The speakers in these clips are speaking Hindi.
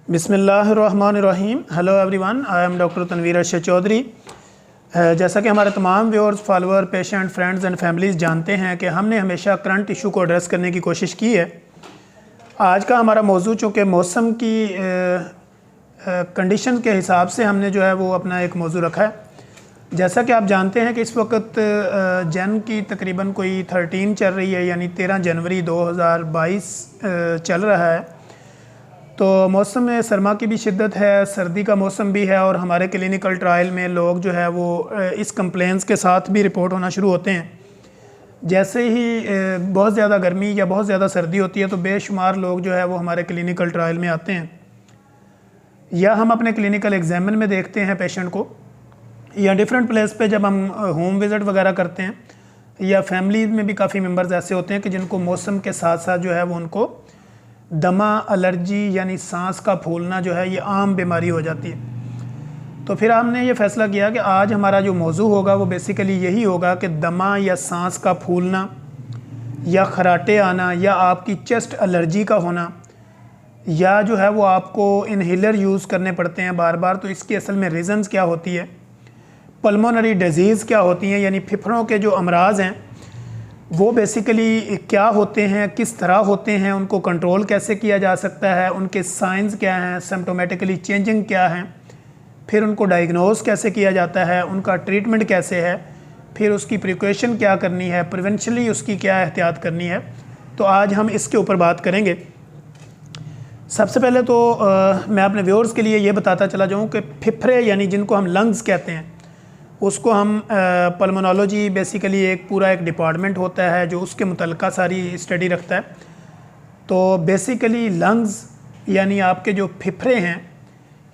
बिस्मिल्लाहिर्रहमानिर्रहीम। Hello everyone, I am doctor Tanveer Arshad Chaudhary. जैसा कि हमारे तमाम viewers, follower, patient, friends and families जानते हैं कि हमने हमेशा करंट इशू को एड्रेस करने की कोशिश की है। आज का हमारा मौजू चूँकि मौसम की कंडीशन के हिसाब से हमने जो है वो अपना एक मौजू रखा है। जैसा कि आप जानते हैं कि इस वक्त जन की तकरीबन कोई 13 चल रही है, यानी 13 जनवरी 2022 चल रहा है। तो मौसम में सरमा की भी शिद्दत है, सर्दी का मौसम भी है, और हमारे क्लिनिकल ट्रायल में लोग जो है वो इस कंप्लेंट्स के साथ भी रिपोर्ट होना शुरू होते हैं। जैसे ही बहुत ज़्यादा गर्मी या बहुत ज़्यादा सर्दी होती है तो बेशुमार लोग जो है वो हमारे क्लिनिकल ट्रायल में आते हैं, या हम अपने क्लिनिकल एग्जामिन में देखते हैं पेशेंट को, या डिफरेंट प्लेस पे जब हम होम विज़िट वगैरह करते हैं, या फैमिली में भी काफ़ी मेम्बर्स ऐसे होते हैं कि जिनको मौसम के साथ साथ जो है वो उनको दमा, एलर्जी यानी सांस का फूलना जो है ये आम बीमारी हो जाती है। तो फिर हमने ये फ़ैसला किया कि आज हमारा जो मौजू होगा वो बेसिकली यही होगा कि दमा या सांस का फूलना या खराटे आना या आपकी चेस्ट एलर्जी का होना, या जो है वो आपको इनहेलर यूज़ करने पड़ते हैं बार बार, तो इसकी असल में रीज़न्स क्या होती है, पल्मोनरी डिजीज़ क्या होती हैं, यानी फेफड़ों के जो अमराज हैं वो बेसिकली क्या होते हैं, किस तरह होते हैं, उनको कंट्रोल कैसे किया जा सकता है, उनके साइंस क्या हैं, सिम्प्टोमेटिकली चेंजिंग क्या हैं, फिर उनको डायग्नोज कैसे किया जाता है, उनका ट्रीटमेंट कैसे है, फिर उसकी प्रिकॉशन क्या करनी है, प्रिवेंशनली उसकी क्या एहतियात करनी है। तो आज हम इसके ऊपर बात करेंगे। सबसे पहले तो मैं अपने व्यूअर्स के लिए ये बताता चला जाऊँ कि फेफड़े यानी जिनको हम लंग्स कहते हैं, उसको हम पल्मोनोलॉजी बेसिकली एक पूरा एक डिपार्टमेंट होता है जो उसके मुतल्लिका सारी स्टडी रखता है। तो बेसिकली लंग्स यानी आपके जो फेफड़े हैं,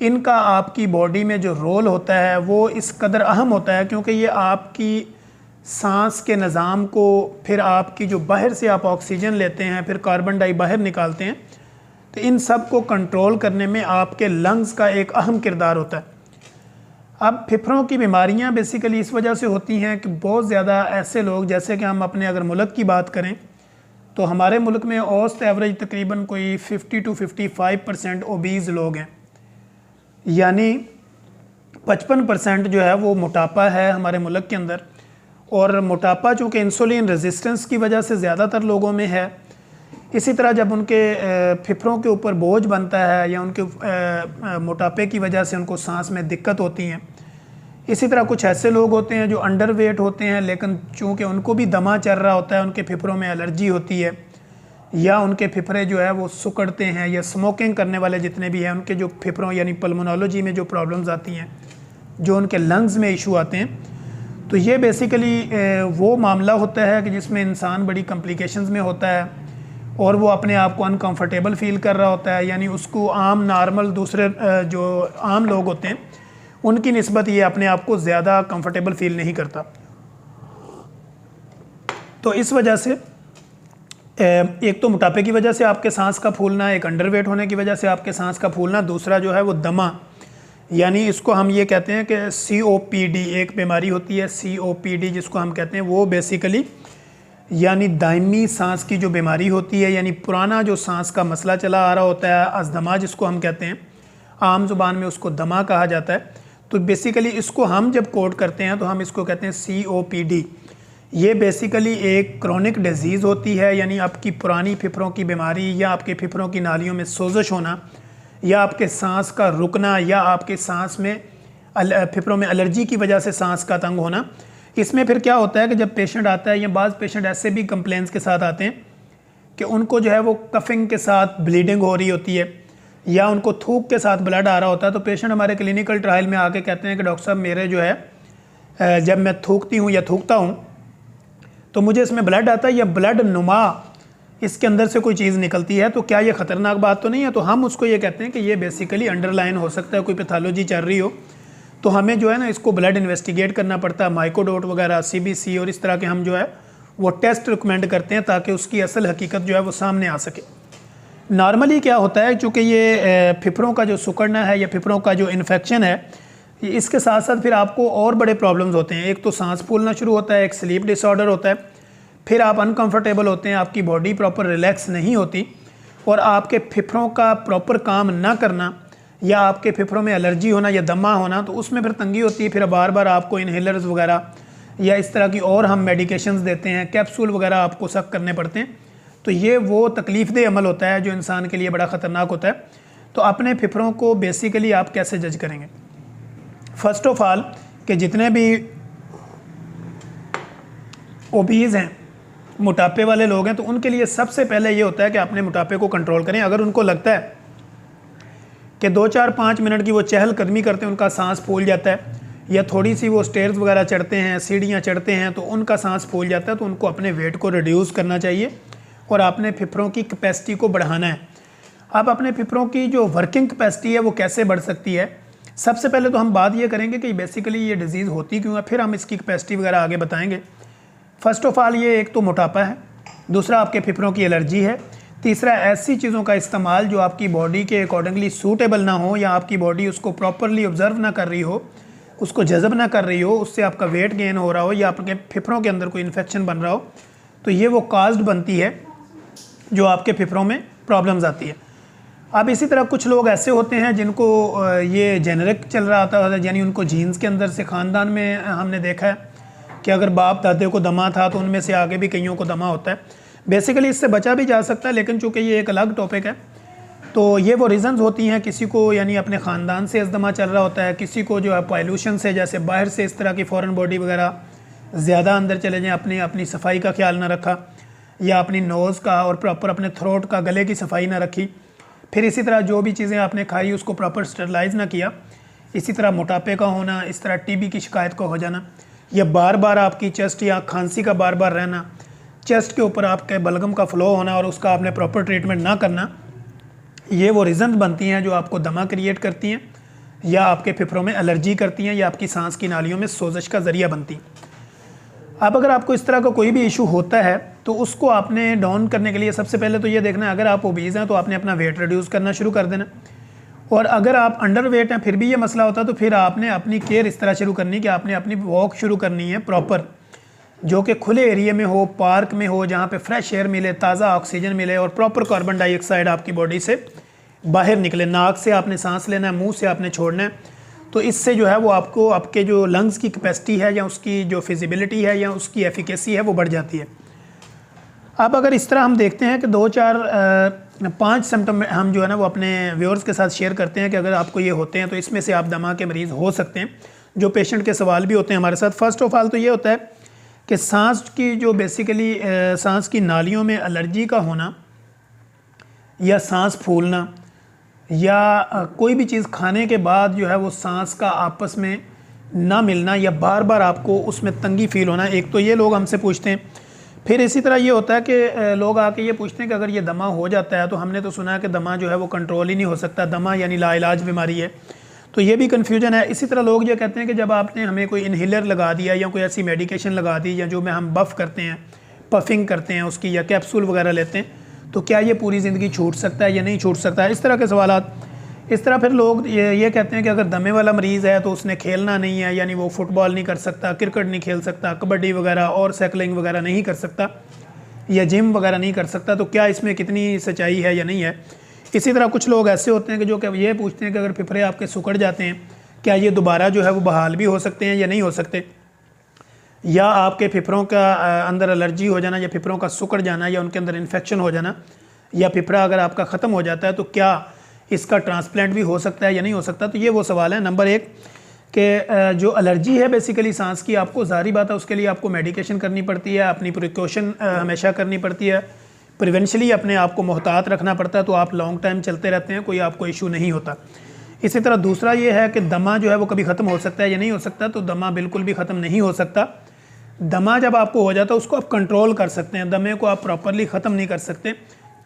इनका आपकी बॉडी में जो रोल होता है वो इस कदर अहम होता है, क्योंकि ये आपकी सांस के निज़ाम को, फिर आपकी जो बाहर से आप ऑक्सीजन लेते हैं, फिर कार्बन डाई बाहर निकालते हैं, तो इन सब को कंट्रोल करने में आपके लंग्स का एक अहम किरदार होता है। अब फेफड़ों की बीमारियां बेसिकली इस वजह से होती हैं कि बहुत ज़्यादा ऐसे लोग, जैसे कि हम अपने अगर मुल्क की बात करें तो हमारे मुल्क में औसत एवरेज तकरीबन कोई 50 to 55% ओबीज़ लोग हैं, यानी 55% जो है वो मोटापा है हमारे मुल्क के अंदर। और मोटापा चूँकि इंसुलिन रेजिस्टेंस की वजह से ज़्यादातर लोगों में है, इसी तरह जब उनके फेफड़ों के ऊपर बोझ बनता है या उनके मोटापे की वजह से उनको सांस में दिक्कत होती हैं। इसी तरह कुछ ऐसे लोग होते हैं जो अंडर वेट होते हैं, लेकिन चूँकि उनको भी दमा चल रहा होता है, उनके फेफड़ों में एलर्जी होती है, या उनके फेफड़े जो है वो सुकड़ते हैं, या स्मोकिंग करने वाले जितने भी हैं उनके जो फेफड़ों यानी पल्मोनोलॉजी में जो प्रॉब्लम्स आती हैं, जो उनके लंग्स में इशू आते हैं, तो ये बेसिकली वो मामला होता है कि जिसमें इंसान बड़ी कॉम्प्लिकेशंस में होता है और वो अपने आप को अनकंफर्टेबल फील कर रहा होता है। यानी उसको आम नॉर्मल दूसरे जो आम लोग होते हैं उनकी निस्बत ये अपने आप को ज़्यादा कंफर्टेबल फील नहीं करता। तो इस वजह से एक तो मोटापे की वजह से आपके सांस का फूलना, एक अंडरवेट होने की वजह से आपके सांस का फूलना, दूसरा जो है वो दमा, यानी इसको हम ये कहते हैं कि COPD एक बीमारी होती है, COPD जिसको हम कहते हैं, वो बेसिकली यानी दायमी सांस की जो बीमारी होती है, यानी पुराना जो सांस का मसला चला आ रहा होता है, अस्थमा जिसको हम कहते हैं, आम ज़ुबान में उसको दमा कहा जाता है। तो बेसिकली इसको हम जब कोट करते हैं तो हम इसको कहते हैं COPD। ये बेसिकली एक क्रोनिक डिजीज़ होती है, यानी आपकी पुरानी फेफड़ों की बीमारी, या आपके फेफड़ों की नालियों में सोजश होना, या आपके सांस का रुकना, या आपके सांस में फेफड़ों में एलर्जी की वजह से सांस का तंग होना। इसमें फिर क्या होता है कि जब पेशेंट आता है, या बाज़ पेशेंट ऐसे भी कंप्लेंट्स के साथ आते हैं कि उनको जो है वो कफिंग के साथ ब्लीडिंग हो रही होती है, या उनको थूक के साथ ब्लड आ रहा होता है, तो पेशेंट हमारे क्लिनिकल ट्रायल में आके कहते हैं कि डॉक्टर साहब मेरे जो है जब मैं थूकती हूँ या थूकता हूँ तो मुझे इसमें ब्लड आता है, या ब्लड नुमा इसके अंदर से कोई चीज़ निकलती है, तो क्या ये ख़तरनाक बात तो नहीं है? तो हम उसको ये कहते हैं कि ये बेसिकली अंडरलाइन हो सकता है, कोई पैथोलॉजी चल रही हो, तो हमें जो है ना इसको ब्लड इन्वेस्टिगेट करना पड़ता है, माइक्रोडोट वगैरह, CBC और इस तरह के हम जो है वो टेस्ट रिकमेंड करते हैं ताकि उसकी असल हकीकत जो है वो सामने आ सके। नॉर्मली क्या होता है, चूँकि ये फेफड़ों का जो सुकड़ना है या फेफड़ों का जो इन्फेक्शन है, इसके साथ साथ फिर आपको और बड़े प्रॉब्लम्स होते हैं। एक तो सांस फूलना शुरू होता है, एक स्लीप डिसऑर्डर होता है, फिर आप अनकंफर्टेबल होते हैं, आपकी बॉडी प्रॉपर रिलैक्स नहीं होती, और आपके फेफड़ों का प्रॉपर काम ना करना या आपके फेफड़ों में एलर्जी होना या दमा होना, तो उसमें फिर तंगी होती है। फिर बार बार आपको इन्हेलर्स वगैरह या इस तरह की और हम मेडिकेशंस देते हैं, कैप्सूल वगैरह आपको सक करने पड़ते हैं। तो ये वो तकलीफ़देह अमल होता है जो इंसान के लिए बड़ा ख़तरनाक होता है। तो अपने फेफड़ों को बेसिकली आप कैसे जज करेंगे? फ़र्स्ट ऑफ ऑल कि जितने भी ओबीज़ हैं, मोटापे वाले लोग हैं, तो उनके लिए सबसे पहले ये होता है कि अपने मोटापे को कंट्रोल करें। अगर उनको लगता है कि 2-4-5 मिनट की वो चहलकदमी करते हैं, उनका सांस फूल जाता है, या थोड़ी सी वो स्टेयर्स वगैरह चढ़ते हैं, सीढ़ियाँ चढ़ते हैं, तो उनका सांस फूल जाता है, तो उनको अपने वेट को रिड्यूस करना चाहिए और अपने फेफड़ों की कैपेसिटी को बढ़ाना है। अब अपने फेफड़ों की जो वर्किंग कैपेसिटी है वो कैसे बढ़ सकती है? सबसे पहले तो हम बात ये करेंगे कि बेसिकली ये डिज़ीज़ होती क्यों है, फिर हम इसकी कैपेसिटी वगैरह आगे बताएंगे। फ़र्स्ट ऑफ ऑल ये एक तो मोटापा है, दूसरा आपके फेफड़ों की एलर्जी है, तीसरा ऐसी चीज़ों का इस्तेमाल जो आपकी बॉडी के अकॉर्डिंगली सूटेबल ना हो या आपकी बॉडी उसको प्रॉपरली ऑब्जर्व ना कर रही हो, उसको जज़ब ना कर रही हो, उससे आपका वेट गेन हो रहा हो या आपके फेफड़ों के अंदर कोई इन्फेक्शन बन रहा हो, तो ये वो काज्ड बनती है जो आपके फेफड़ों में प्रॉब्लम्स आती है। अब इसी तरह कुछ लोग ऐसे होते हैं जिनको ये जेनेरिक चल रहा होता है, यानी उनको जीन्स के अंदर से ख़ानदान में हमने देखा है कि अगर बाप दादे को दमा था तो उनमें से आगे भी कईयों को दमा होता है। बेसिकली इससे बचा भी जा सकता है, लेकिन चूँकि ये एक अलग टॉपिक है, तो ये वो रीज़न्स होती हैं। किसी को यानी अपने ख़ानदान से अस्थमा चल रहा होता है, किसी को जो है पॉल्यूशन से, जैसे बाहर से इस तरह की फ़ॉरेन बॉडी वगैरह ज़्यादा अंदर चले जाएँ, अपनी सफाई का ख्याल ना रखा, या अपनी नोज़ का और प्रॉपर अपने थ्रोट का, गले की सफाई ना रखी, फिर इसी तरह जो भी चीज़ें आपने खाई उसको प्रॉपर स्टरलाइज ना किया, इसी तरह मोटापे का होना, इस तरह टीबी की शिकायत का हो जाना, या बार बार आपकी चेस्ट या खांसी का बार बार रहना, चेस्ट के ऊपर आपके बलगम का फ्लो होना और उसका आपने प्रॉपर ट्रीटमेंट ना करना, ये वो रीज़न बनती हैं जो आपको दमा क्रिएट करती हैं या आपके फेफड़ों में एलर्जी करती हैं या आपकी सांस की नालियों में सोजश का ज़रिया बनती हैं। अब अगर आपको इस तरह का कोई भी इशू होता है तो उसको आपने डाउन करने के लिए सबसे पहले तो ये देखना है, अगर आप ओबीज़ हैं तो आपने अपना वेट रिड्यूस करना शुरू कर देना, और अगर आप अंडर वेट हैं फिर भी ये मसला होता है तो फिर आपने अपनी केयर इस तरह शुरू करनी कि आपने अपनी वॉक शुरू करनी है प्रॉपर, जो कि खुले एरिया में हो, पार्क में हो, जहाँ पे फ्रेश एयर मिले, ताज़ा ऑक्सीजन मिले और प्रॉपर कार्बन डाइऑक्साइड आपकी बॉडी से बाहर निकले। नाक से आपने सांस लेना है, मुंह से आपने छोड़ना है, तो इससे जो है वो आपको आपके जो लंग्स की कैपेसिटी है या उसकी जो फिजिबिलिटी है या उसकी एफिकेसी है वो बढ़ जाती है। अब अगर इस तरह हम देखते हैं कि 2-4-5 सिम्टम हम जो है ना वो अपने व्यूअर्स के साथ शेयर करते हैं कि अगर आपको ये होते हैं तो इसमें से आप दमा के मरीज़ हो सकते हैं, जो पेशेंट के सवाल भी होते हैं हमारे साथ। फ़र्स्ट ऑफ ऑल तो ये होता है कि सांस की जो बेसिकली सांस की नालियों में एलर्जी का होना या सांस फूलना या कोई भी चीज़ खाने के बाद जो है वो सांस का आपस में ना मिलना या बार बार आपको उसमें तंगी फ़ील होना, एक तो ये लोग हमसे पूछते हैं। फिर इसी तरह ये होता है कि लोग आके ये पूछते हैं कि अगर ये दमा हो जाता है तो हमने तो सुना है कि दमा जो है वो कंट्रोल ही नहीं हो सकता, दमा यानी लाइलाज बीमारी है, तो ये भी कन्फ्यूजन है। इसी तरह लोग ये कहते हैं कि जब आपने हमें कोई इन्हेलर लगा दिया या कोई ऐसी मेडिकेशन लगा दी या जो में हम बफ़ करते हैं, पफिंग करते हैं उसकी, या कैप्सूल वगैरह लेते हैं, तो क्या ये पूरी ज़िंदगी छूट सकता है या नहीं छूट सकता है, इस तरह के सवालात। इस तरह फिर लोग ये कहते हैं कि अगर दमे वाला मरीज़ है तो उसने खेलना नहीं है, यानी वो फुटबॉल नहीं कर सकता, क्रिकेट नहीं खेल सकता, कबड्डी वगैरह और साइकिलिंग वगैरह नहीं कर सकता या जिम वगैरह नहीं कर सकता, तो क्या इसमें कितनी सच्चाई है या नहीं है। इसी तरह कुछ लोग ऐसे होते हैं कि जो कि ये पूछते हैं कि अगर फेफड़े आपके सिकुड़ जाते हैं क्या ये दोबारा जो है वो बहाल भी हो सकते हैं या नहीं हो सकते, या आपके फेफड़ों का अंदर एलर्जी हो जाना या फेफड़ों का सिकुड़ जाना या उनके अंदर इन्फेक्शन हो जाना या फेफड़ा अगर आपका ख़त्म हो जाता है तो क्या इसका ट्रांसप्लांट भी हो सकता है या नहीं हो सकता। तो ये वो सवाल है। नंबर एक कि जो एलर्जी है बेसिकली सांस की, आपको ज़ाहिर बात है उसके लिए आपको मेडिकेशन करनी पड़ती है, अपनी प्रिकॉशन हमेशा करनी पड़ती है, प्रिवेंशली अपने आप को मोहतात रखना पड़ता है, तो आप लॉन्ग टाइम चलते रहते हैं, कोई आपको इशू नहीं होता। इसी तरह दूसरा ये है कि दमा जो है वो कभी ख़त्म हो सकता है या नहीं हो सकता, तो दमा बिल्कुल भी ख़त्म नहीं हो सकता। दमा जब आपको हो जाता है उसको आप कंट्रोल कर सकते हैं, दमे को आप प्रॉपरली ख़त्म नहीं कर सकते,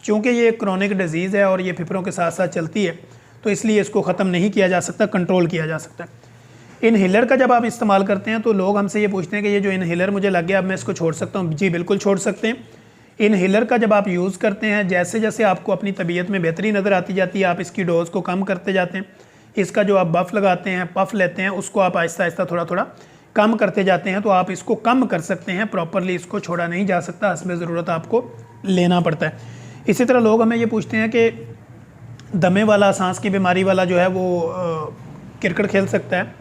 क्योंकि ये एक क्रॉनिक डिजीज़ है और ये फेफड़ों के साथ साथ चलती है, तो इसलिए इसको ख़त्म नहीं किया जा सकता, कंट्रोल किया जा सकता है। इनहेलर का जब आप इस्तेमाल करते हैं तो लोग हमसे ये पूछते हैं कि ये जो इनहेलर मुझे लग गया अब मैं इसको छोड़ सकता हूँ। जी बिल्कुल छोड़ सकते हैं। इनहेलर का जब आप यूज़ करते हैं, जैसे जैसे आपको अपनी तबीयत में बेहतरी नज़र आती जाती है, आप इसकी डोज़ को कम करते जाते हैं। इसका जो आप बफ़ लगाते हैं, पफ़ लेते हैं, उसको आप आहिस्ता आहिस्ता थोड़ा थोड़ा कम करते जाते हैं, तो आप इसको कम कर सकते हैं। प्रॉपरली इसको छोड़ा नहीं जा सकता, हस्ब ज़रूरत आपको लेना पड़ता है। इसी तरह लोग हमें ये पूछते हैं कि दमे वाला, सांस की बीमारी वाला जो है वो क्रिकेट खेल सकता है,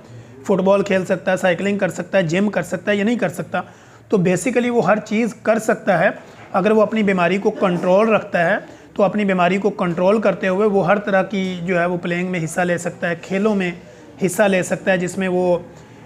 फुटबॉल खेल सकता है, साइकिलिंग कर सकता है, जिम कर सकता है या नहीं कर सकता? तो बेसिकली वो हर चीज़ कर सकता है अगर वो अपनी बीमारी को कंट्रोल रखता है। तो अपनी बीमारी को कंट्रोल करते हुए वो हर तरह की जो है वो प्लेइंग में हिस्सा ले सकता है, खेलों में हिस्सा ले सकता है, जिसमें वो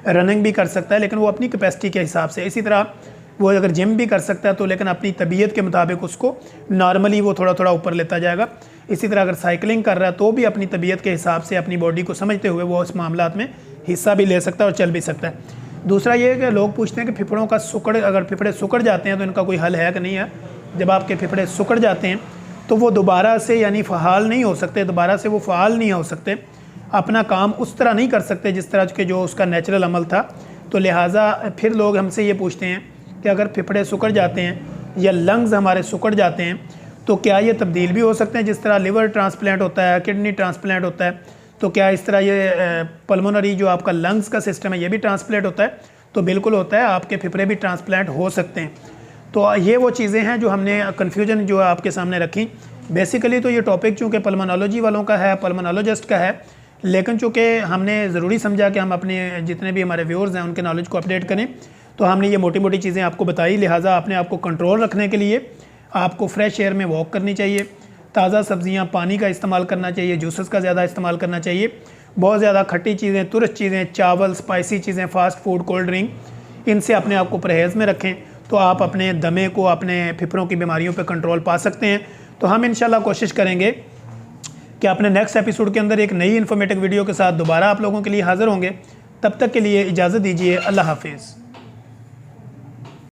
रनिंग भी कर सकता है लेकिन वो अपनी कैपेसिटी के हिसाब से। इसी तरह वो अगर जिम भी कर सकता है तो लेकिन अपनी तबीयत के मुताबिक उसको नॉर्मली वो थोड़ा थोड़ा ऊपर लेता जाएगा। इसी तरह अगर साइकिलिंग कर रहा है तो भी अपनी तबीयत के हिसाब से, अपनी बॉडी को समझते हुए वो उस मामलात में हिस्सा भी ले सकता है और चल भी सकता है। दूसरा ये है कि लोग पूछते हैं कि फेफड़ों का सुकड़, अगर फेफड़े सुकड़ जाते हैं तो इनका कोई हल है कि नहीं है? जब आपके फेफड़े सुकड़ जाते हैं तो वो दोबारा से यानी फ़ाल नहीं हो सकते, दोबारा से वो फ़ाल नहीं हो सकते, अपना काम उस तरह नहीं कर सकते जिस तरह के जो उसका नेचुरल अमल था। तो लिहाजा फिर लोग हमसे ये पूछते हैं कि अगर फेफड़े सुकड़ जाते हैं या लंग्स हमारे सुकड़ जाते हैं तो क्या ये तब्दील भी हो सकते हैं? जिस तरह लिवर ट्रांसप्लांट होता है, किडनी ट्रांसप्लांट होता है, तो क्या इस तरह ये पल्मोनरी जो आपका लंग्स का सिस्टम है ये भी ट्रांसप्लांट होता है? तो बिल्कुल होता है, आपके फेफड़े भी ट्रांसप्लांट हो सकते हैं। तो ये वो चीज़ें हैं जो हमने कन्फ्यूजन जो आपके सामने रखी। बेसिकली तो ये टॉपिक चूँकि पल्मोनोलॉजी वालों का है, पल्मोनोलॉजिस्ट का है, लेकिन चूँकि हमने ज़रूरी समझा कि हम अपने जितने भी हमारे व्यूअर्स हैं उनके नॉलेज को अपडेट करें, तो हमने ये मोटी मोटी चीज़ें आपको बताई। लिहाजा अपने आप को कंट्रोल रखने के लिए आपको फ्रेश एयर में वॉक करनी चाहिए, ताज़ा सब्जियां, पानी का इस्तेमाल करना चाहिए, जूसेस का ज़्यादा इस्तेमाल करना चाहिए। बहुत ज़्यादा खट्टी चीज़ें, तुरश चीज़ें, चावल, स्पाइसी चीज़ें, फ़ास्ट फूड, कोल्ड ड्रिंक, इनसे अपने आप को परहेज़ में रखें तो आप अपने दमे को, अपने फेफड़ों की बीमारियों पर कंट्रोल पा सकते हैं। तो हम इंशाल्लाह कोशिश करेंगे कि अपने नेक्स्ट एपिसोड के अंदर एक नई इन्फॉर्मेटिव वीडियो के साथ दोबारा आप लोगों के लिए हाज़िर होंगे। तब तक के लिए इजाज़त दीजिए। अल्लाह हाफिज़।